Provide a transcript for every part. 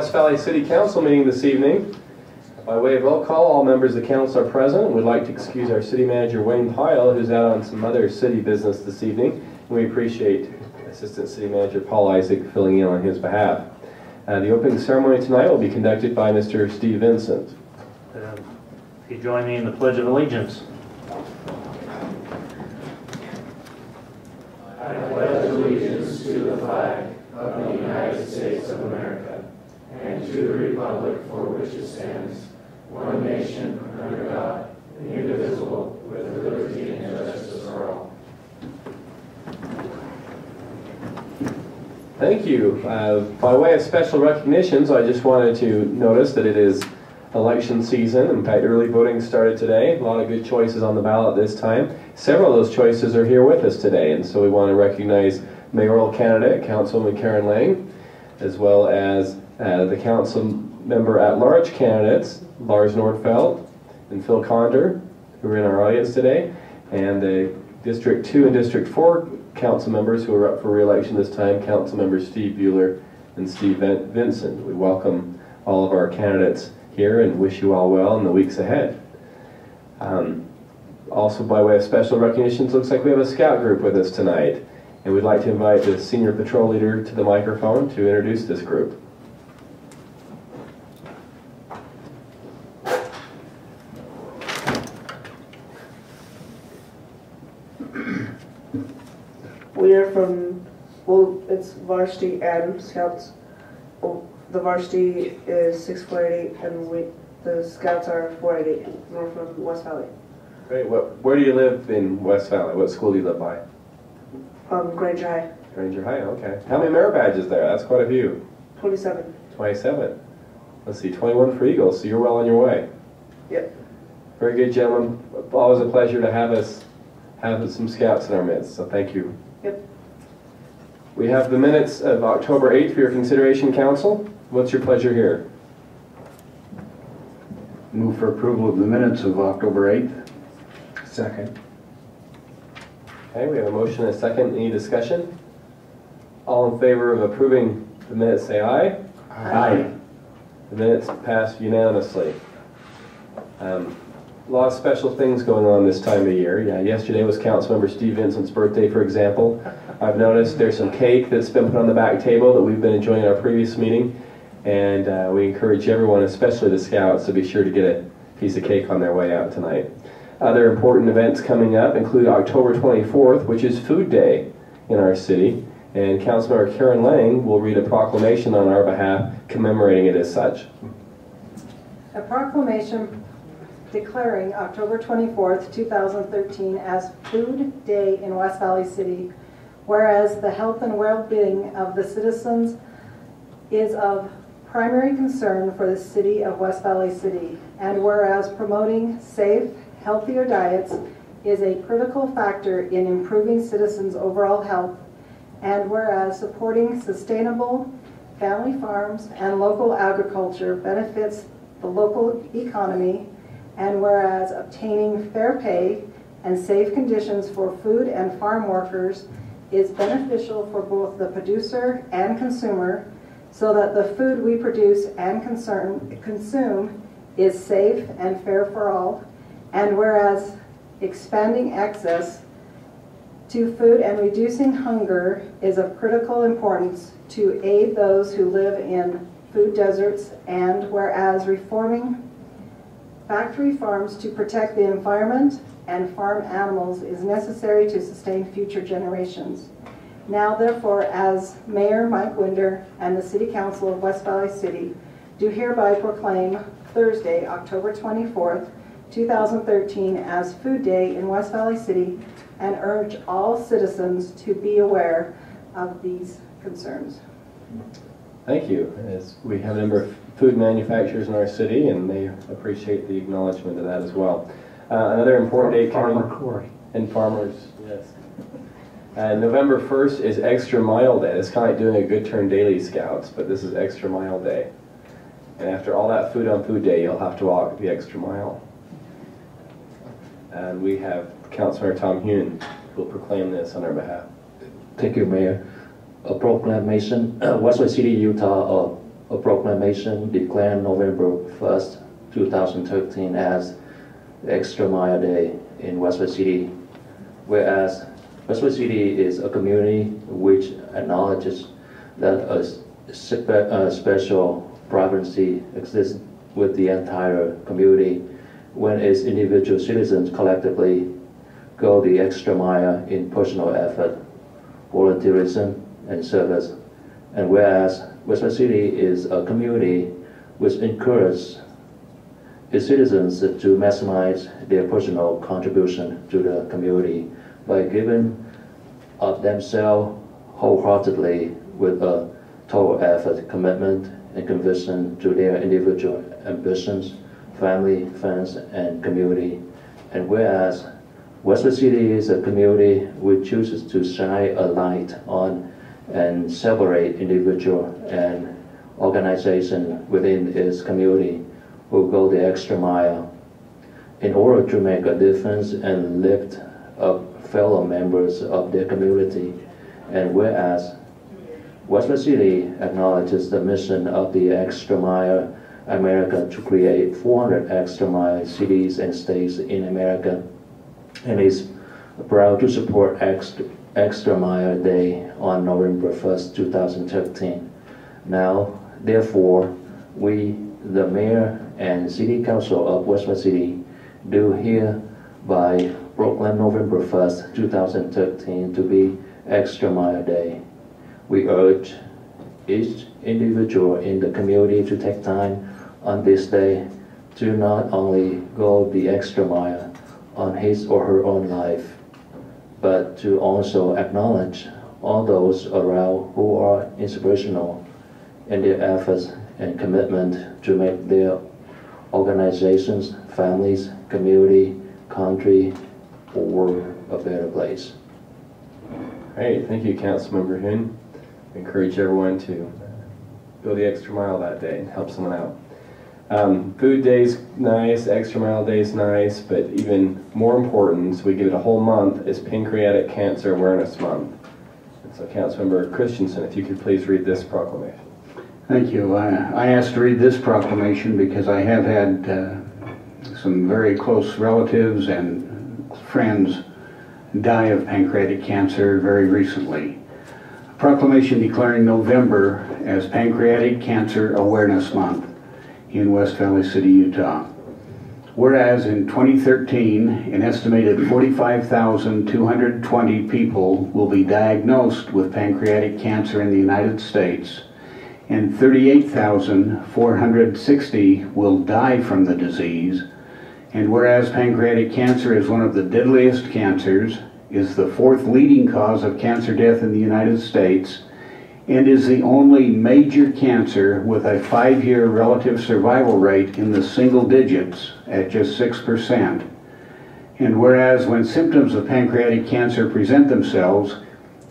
West Valley City Council meeting this evening. By way of roll call, all members of the council are present. We'd like to excuse our city manager, Wayne Pyle, who's out on some other city business this evening. And we appreciate Assistant City Manager Paul Isaac filling in on his behalf. The opening ceremony tonight will be conducted by Mr. Steve Vincent. If you join me in the Pledge of Allegiance. I pledge allegiance to the flag of the United States of America and to the republic for which it stands, one nation, under God, indivisible, with liberty and justice for all. Thank you. By way of special recognitions, I just wanted to notice that it is election season. In fact, early voting started today. A lot of good choices on the ballot this time. Several of those choices are here with us today, and so we want to recognize mayoral candidate, Councilwoman Karen Lang, as well as the council member at-large candidates, Lars Nordfeldt and Phil Condor, who are in our audience today, and the District 2 and District 4 council members who are up for re-election this time, Council members Steve Bueller and Steve Vincent. We welcome all of our candidates here and wish you all well in the weeks ahead. Also, by way of special recognitions, looks like we have a scout group with us tonight, and we'd like to invite the senior patrol leader to the microphone to introduce this group. We are from, well, it's varsity and scouts. Well, the varsity is 648 and the scouts are 488, north of West Valley. Great. Where do you live in West Valley? What school do you live by? Granger High. Granger High, okay. How many merit badges there? That's quite a few. 27. 27. Let's see, 21 for Eagles, so you're well on your way. Yep. Very good, gentlemen. Always a pleasure to have some scouts in our midst, so thank you. Yep. We have the minutes of October 8th for your consideration, Council. What's your pleasure here? Move for approval of the minutes of October 8th. Second. Okay, we have a motion and a second. Any discussion? All in favor of approving the minutes say aye. Aye. The minutes pass unanimously. A lot of special things going on this time of year. Yeah, yesterday was Councilmember Steve Vincent's birthday, for example. I've noticed there's some cake that's been put on the back table that we've been enjoying in our previous meeting, and we encourage everyone, especially the scouts, to be sure to get a piece of cake on their way out tonight. Other important events coming up include October 24th, which is Food Day in our city, and Councilmember Karen Lang will read a proclamation on our behalf commemorating it as such. A proclamation declaring October 24th, 2013 as Food Day in West Valley City, whereas the health and well-being of the citizens is of primary concern for the city of West Valley City, and whereas promoting safe, healthier diets is a critical factor in improving citizens' overall health, and whereas supporting sustainable family farms and local agriculture benefits the local economy, and whereas obtaining fair pay and safe conditions for food and farm workers is beneficial for both the producer and consumer, so that the food we produce and consume is safe and fair for all, and whereas expanding access to food and reducing hunger is of critical importance to aid those who live in food deserts, and whereas reforming factory farms to protect the environment and farm animals is necessary to sustain future generations. Now, therefore, as Mayor Mike Winder and the City Council of West Valley City do hereby proclaim Thursday, October 24th, 2013 as Food Day in West Valley City, and urge all citizens to be aware of these concerns. Thank you. As we have a number of food manufacturers in our city, and they appreciate the acknowledgement of that as well. Another important date coming. And farmers, yes. November 1st is Extra Mile Day. It's kind of like doing a Good Turn Daily Scouts, but this is Extra Mile Day. And after all that food on Food Day, you'll have to walk the extra mile. And we have Councilor Tom Hune who will proclaim this on our behalf. Thank you, Mayor. A proclamation, West Valley City, Utah, a proclamation declaring November 1st, 2013 as Extra Mile Day in Westville City. Whereas Westville City is a community which acknowledges that a special privacy exists with the entire community when its individual citizens collectively go the extra mile in personal effort, volunteerism, and service. And whereas Westville City is a community which encourages its citizens to maximize their personal contribution to the community by giving of themselves wholeheartedly with a total effort, commitment, and conviction to their individual ambitions, family, friends, and community. And whereas Westville City is a community which chooses to shine a light on and celebrate individual and organization within its community who go the extra mile in order to make a difference and lift up fellow members of their community. And whereas Westville City acknowledges the mission of the Extra Mile America to create 400 extra mile cities and states in America, and is proud to support Extra Mile Day on November 1st, 2013. Now, therefore, we, the Mayor and City Council of Westville City, do hereby proclaim November 1st, 2013 to be Extra Mile Day. We urge each individual in the community to take time on this day to not only go the extra mile on his or her own life, but to also acknowledge all those around who are inspirational in their efforts and commitment to make their organizations, families, community, country, or world a better place. Great, thank you, Councilmember Huynh. I encourage everyone to go the extra mile that day and help someone out. Food Day's nice, Extra Mile Day's nice, but even more important, so we give it a whole month, is Pancreatic Cancer Awareness Month. And so Councilmember Christensen, if you could please read this proclamation. Thank you. I asked to read this proclamation because I have had some very close relatives and friends die of pancreatic cancer very recently. A proclamation declaring November as Pancreatic Cancer Awareness Month in West Valley City, Utah. Whereas in 2013, an estimated 45,220 people will be diagnosed with pancreatic cancer in the United States, and 38,460 will die from the disease. And whereas pancreatic cancer is one of the deadliest cancers, is the fourth leading cause of cancer death in the United States, and is the only major cancer with a 5-year relative survival rate in the single digits at just 6%. And whereas when symptoms of pancreatic cancer present themselves,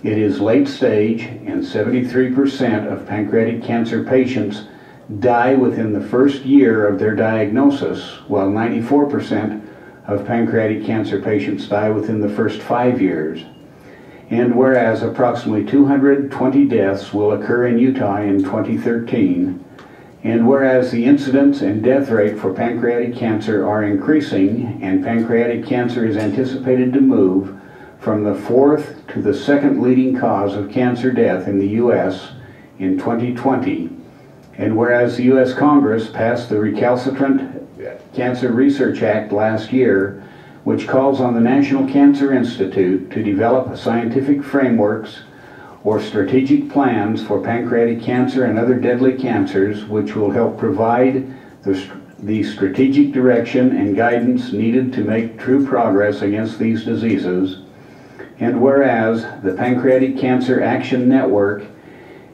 it is late stage, and 73% of pancreatic cancer patients die within the first year of their diagnosis, while 94% of pancreatic cancer patients die within the first 5 years. And whereas approximately 220 deaths will occur in Utah in 2013, and whereas the incidence and death rate for pancreatic cancer are increasing, and pancreatic cancer is anticipated to move from the fourth to the second leading cause of cancer death in the U.S. in 2020, and whereas the U.S. Congress passed the Recalcitrant Cancer Research Act last year, which calls on the National Cancer Institute to develop scientific frameworks or strategic plans for pancreatic cancer and other deadly cancers, which will help provide the strategic direction and guidance needed to make true progress against these diseases. And whereas the Pancreatic Cancer Action Network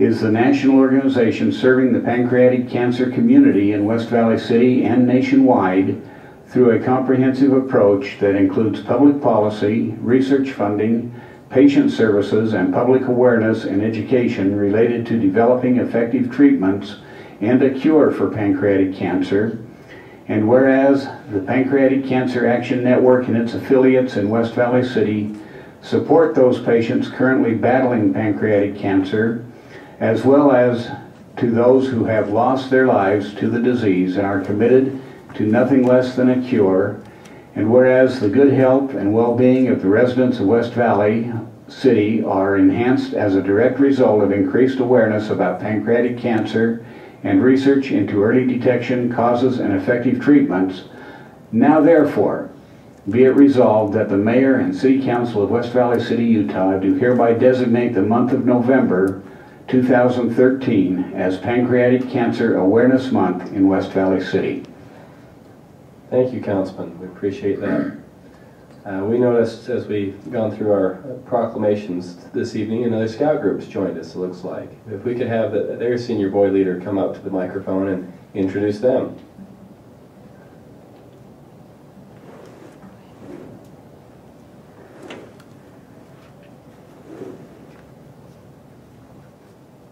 is the national organization serving the pancreatic cancer community in West Valley City and nationwide through a comprehensive approach that includes public policy, research funding, patient services, and public awareness and education related to developing effective treatments and a cure for pancreatic cancer. And whereas the Pancreatic Cancer Action Network and its affiliates in West Valley City support those patients currently battling pancreatic cancer, as well as to those who have lost their lives to the disease and are committed to nothing less than a cure. And whereas the good health and well-being of the residents of West Valley City are enhanced as a direct result of increased awareness about pancreatic cancer and research into early detection, causes, and effective treatments, now therefore be it resolved that the Mayor and City Council of West Valley City, Utah do hereby designate the month of November 2013 as Pancreatic Cancer Awareness Month in West Valley City. Thank you, Councilman. We appreciate that. We noticed as we've gone through our proclamations this evening, another scout group's joined us, it looks like. If we could have their senior boy leader come up to the microphone and introduce them.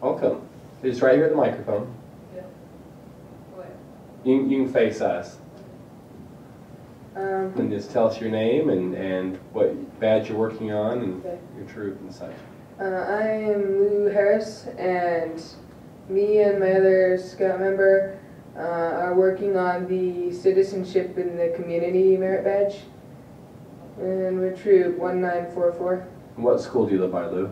Welcome. Just right here at the microphone. Yeah. What? You can face us. And just tell us your name and what badge you're working on and Okay. your troop and such. I am Lou Harris, and me and my other scout member are working on the citizenship in the community merit badge. And we're troop 1944. And what school do you live by, Lou?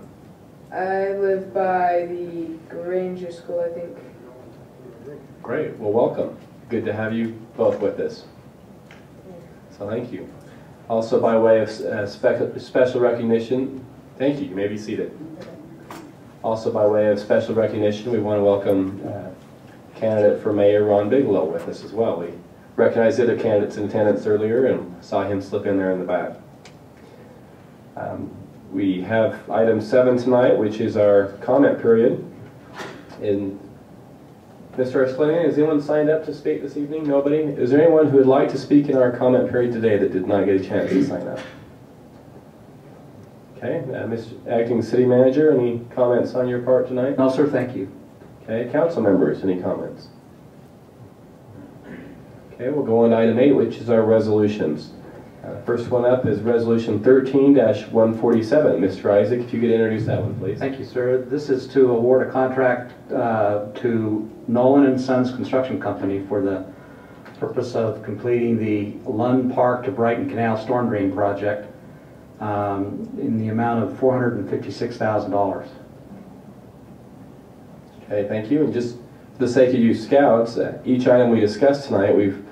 I live by the Granger School, I think. Great. Well, welcome. Good to have you both with us. So thank you. Also, by way of special recognition, thank you. You may be seated. Also, by way of special recognition, we want to welcome candidate for Mayor Ron Bigelow with us as well. We recognized the other candidates in attendance earlier and saw him slip in there in the back. We have item 7 tonight, which is our comment period. And Mr. Escalante, has anyone signed up to speak this evening? Nobody? Is there anyone who would like to speak in our comment period today that did not get a chance to sign up? Okay, Mr. Acting City Manager, any comments on your part tonight? No, sir, thank you. Okay, council members, any comments? Okay, we'll go on to item 8, which is our resolutions. First one up is Resolution 13-147. Mr. Isaac, if you could introduce that one, please. Thank you, sir. This is to award a contract to Nolan and Sons Construction Company for the purpose of completing the Lund Park to Brighton Canal Storm Drain Project in the amount of $456,000. Okay, thank you. And just for the sake of you scouts, each item we discussed tonight, we've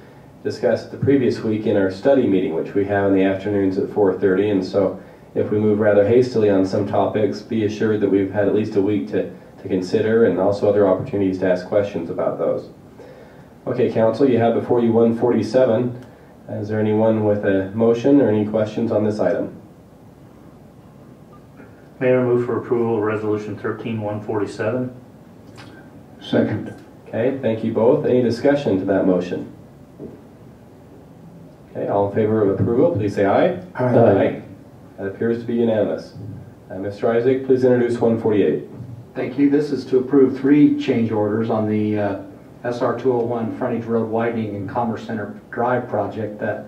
discussed the previous week in our study meeting, which we have in the afternoons at 4:30. And so if we move rather hastily on some topics, be assured that we've had at least a week to consider and also other opportunities to ask questions about those. Okay, Council, you have before you 147. Is there anyone with a motion or any questions on this item? Mayor, move for approval of Resolution 13-147. Second. Okay, thank you both. Any discussion to that motion? Okay, all in favor of approval, please say aye. Aye. That appears to be unanimous. Mr. Isaac, please introduce 148. Thank you. This is to approve 3 change orders on the SR 201 frontage road widening and Commerce Center Drive project that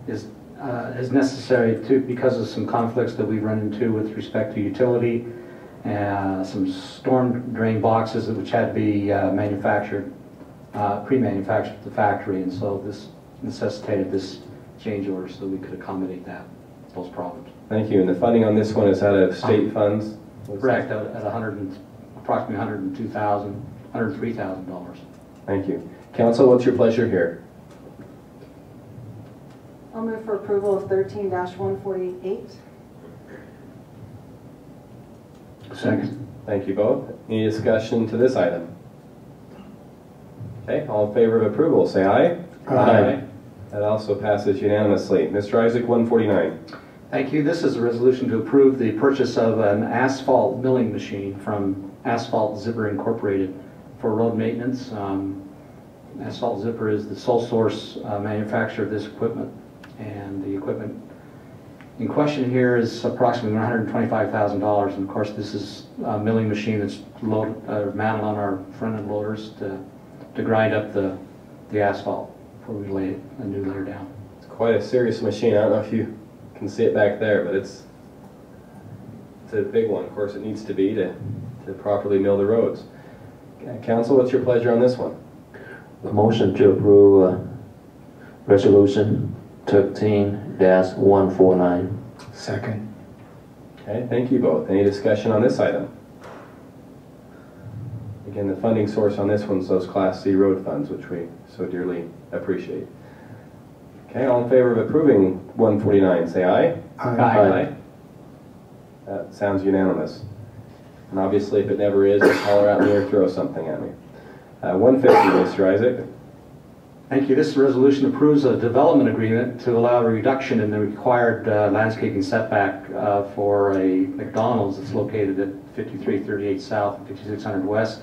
is necessary because of some conflicts that we've run into with respect to utility and some storm drain boxes which had to be manufactured, pre-manufactured at the factory, and so this necessitated this change order so we could accommodate those problems. Thank you. And the funding on this one is out of state funds? Correct, at approximately $103,000. Thank you. Council, what's your pleasure here? I'll move for approval of 13-148. Second. Thank you both. Any discussion to this item? Okay, all in favor of approval, say aye. Aye. That also passes unanimously. Mr. Isaac, 149. Thank you. This is a resolution to approve the purchase of an asphalt milling machine from Asphalt Zipper Incorporated for road maintenance. Asphalt Zipper is the sole source manufacturer of this equipment, and the equipment in question here is approximately $125,000. And of course, this is a milling machine that's mounted on our front end loaders to grind up the asphalt before we lay a new layer down. It's quite a serious machine. I don't know if you can see it back there, but it's a big one. Of course, it needs to be to properly mill the roads. Council, what's your pleasure on this one? A motion to approve Resolution 13-149. Second. Okay, thank you both. Any discussion on this item? Again, the funding source on this one's those Class C road funds, which we so dearly appreciate. Okay, all in favor of approving 149, say aye. Aye. That sounds unanimous. And obviously, if it never is, just holler out in the air, throw something at me. 150, Mr. Isaac. Thank you. This resolution approves a development agreement to allow a reduction in the required landscaping setback for a McDonald's that's located at 5338 South and 5600 West.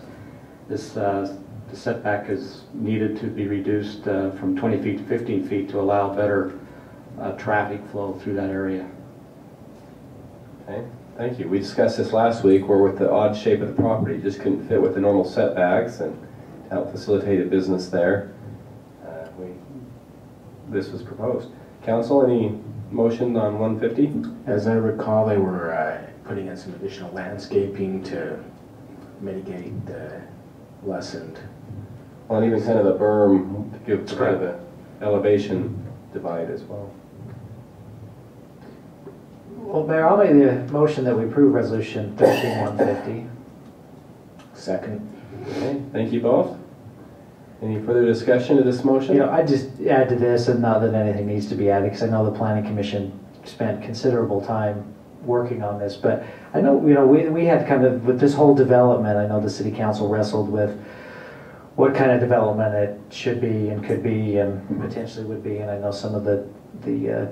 The setback is needed to be reduced from 20 feet to 15 feet to allow better traffic flow through that area. Okay, thank you. We discussed this last week where with the odd shape of the property, it just couldn't fit with the normal setbacks, and to help facilitate a business there, this was proposed. Council, any motion on 150? As I recall, they were putting in some additional landscaping to mitigate the lessened. Well, and even kind of a berm to give kind of an elevation divide as well. Well, Mayor, I'll make the motion that we approve Resolution 13-150. Second. Okay, thank you both. Any further discussion to this motion? You know, I just add to this, and not that anything needs to be added, because I know the Planning Commission spent considerable time working on this, but I know, you know, we had kind of, with this whole development, I know the City Council wrestled with what kind of development it should be and could be and potentially would be, and I know some of the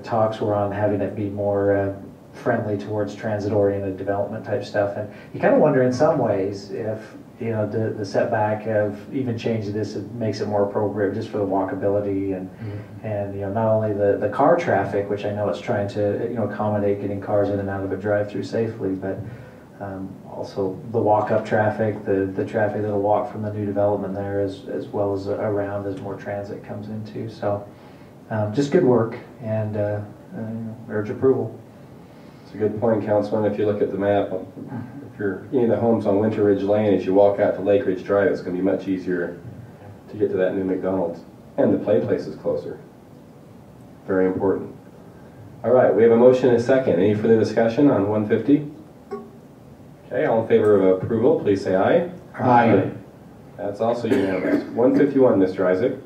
talks were on having it be more friendly towards transit-oriented development type stuff, and you kind of wonder in some ways if, you know, the setback of even changing this, it makes it more appropriate just for the walkability and and you know, not only the car traffic, which I know it's trying to, you know, accommodate getting cars in and out of a drive-through safely, but also the walk-up traffic, the traffic that'll walk from the new development there, as well as around as more transit comes into. So just good work, and urge approval. It's a good point, Councilman. If you look at the map, if you're in the homes on Winter Ridge Lane, as you walk out to Lake Ridge Drive, it's going to be much easier to get to that new McDonald's. And the play place is closer. Very important. All right, we have a motion and a second. Any further discussion on 150? Okay, all in favor of approval, please say aye. Aye. That's also unanimous. 151, Mr. Isaac.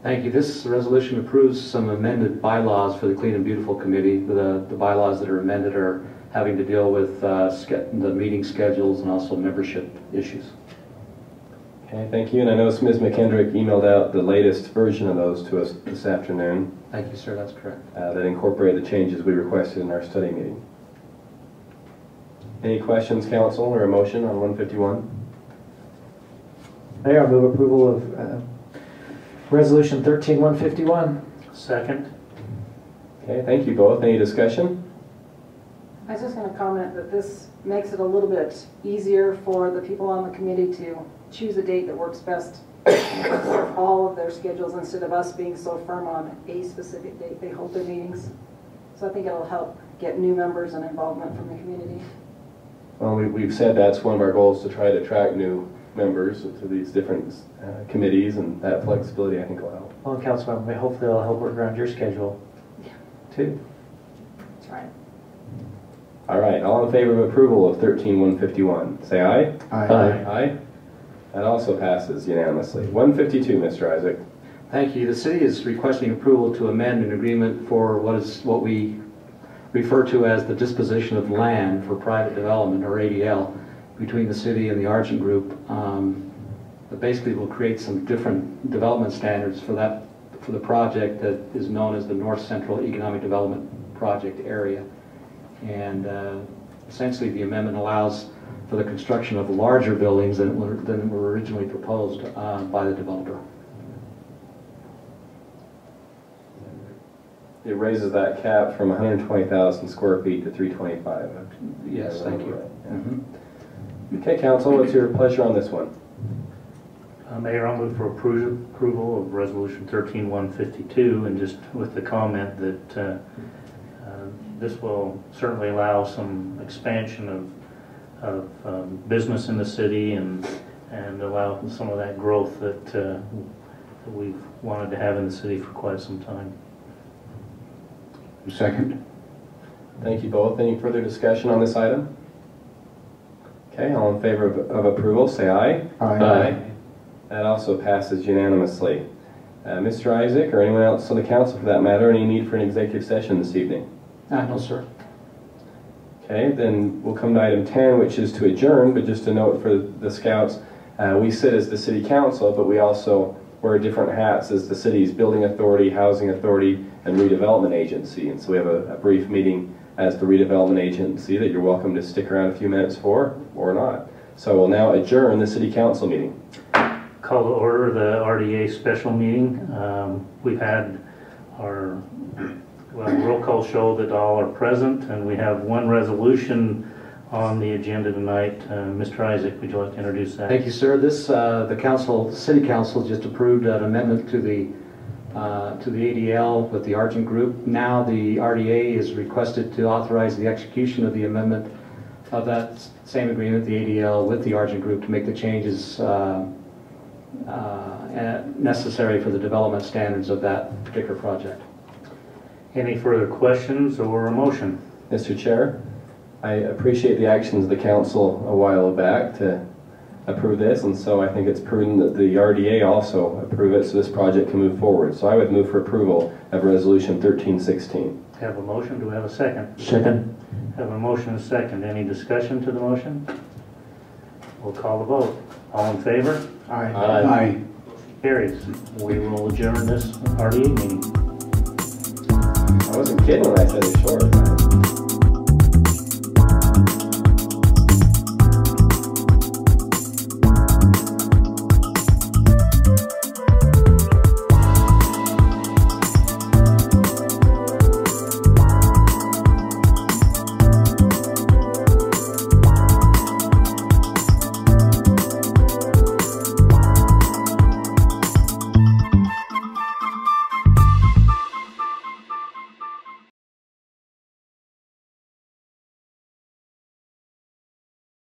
Thank you. This resolution approves some amended bylaws for the Clean and Beautiful Committee. The bylaws that are amended are having to deal with the meeting schedules and also membership issues. Okay, thank you. And I noticed Ms. McKendrick emailed out the latest version of those to us this afternoon. Thank you, sir. That's correct. That incorporate the changes we requested in our study meeting. Any questions, Council, or a motion on 151? Mayor, I move approval of Resolution 13-151. Second. Okay, thank you both. Any discussion? I was just going to comment that this makes it a little bit easier for the people on the committee to choose a date that works best for all of their schedules, instead of us being so firm on a specific date they hold their meetings. So I think it'll help get new members and involvement from the community. Well, we've said that's one of our goals, to try to attract new members to these different committees, and that flexibility I think will help. Well, Councilmember, hopefully it'll help work around your schedule too. That's right. All right, all in favor of approval of 13-151, say aye. Aye. Aye. That also passes unanimously. 152, Mr. Isaac. Thank you. The city is requesting approval to amend an agreement for what we refer to as the disposition of land for private development, or ADL, between the city and the Argent Group. That basically will create some different development standards for the project that is known as the North Central Economic Development Project area. And essentially the amendment allows for the construction of larger buildings than were originally proposed by the developer. It raises that cap from 120,000 square feet to 325. Yes, thank you. Okay, Council, what's your pleasure on this one? Mayor, I'll move for approval of Resolution 13-152, and just with the comment that this will certainly allow some expansion of business in the city, and and allow some of that growth that we've wanted to have in the city for quite some time. Second. Thank you both. Any further discussion on this item? Okay, all in favor of approval, say aye. Aye. That also passes unanimously. Mr. Isaac, or anyone else on the council for that matter, any need for an executive session this evening? No, sir. Okay, then we'll come to item 10, which is to adjourn, but just a note for the Scouts, we sit as the City Council, but we also wear different hats as the city's Building Authority, Housing Authority, and Redevelopment Agency. And so we have a brief meeting as the Redevelopment Agency that you're welcome to stick around a few minutes for, or not. So we'll now adjourn the City Council meeting. Call to order the RDA special meeting. We've had our roll call show that all are present, and we have one resolution on the agenda tonight. Mr. Isaac, would you like to introduce that? Thank you, sir. This the City Council just approved an amendment to the ADL with the Argent Group. Now the RDA is requested to authorize the execution of the amendment of that same agreement, the ADL, with the Argent Group to make the changes necessary for the development standards of that particular project. Any further questions or a motion? Mr. Chair, I appreciate the actions of the council a while back to approve this, and so I think it's prudent that the RDA also approve it so this project can move forward. So I would move for approval of Resolution 1316. Have a motion. Do we have a second? Second. Have a motion and a second. Any discussion to the motion? We'll call the vote. All in favor? Aye. Aye. Carries. We will adjourn this RDA meeting. I wasn't kidding when I said it's short.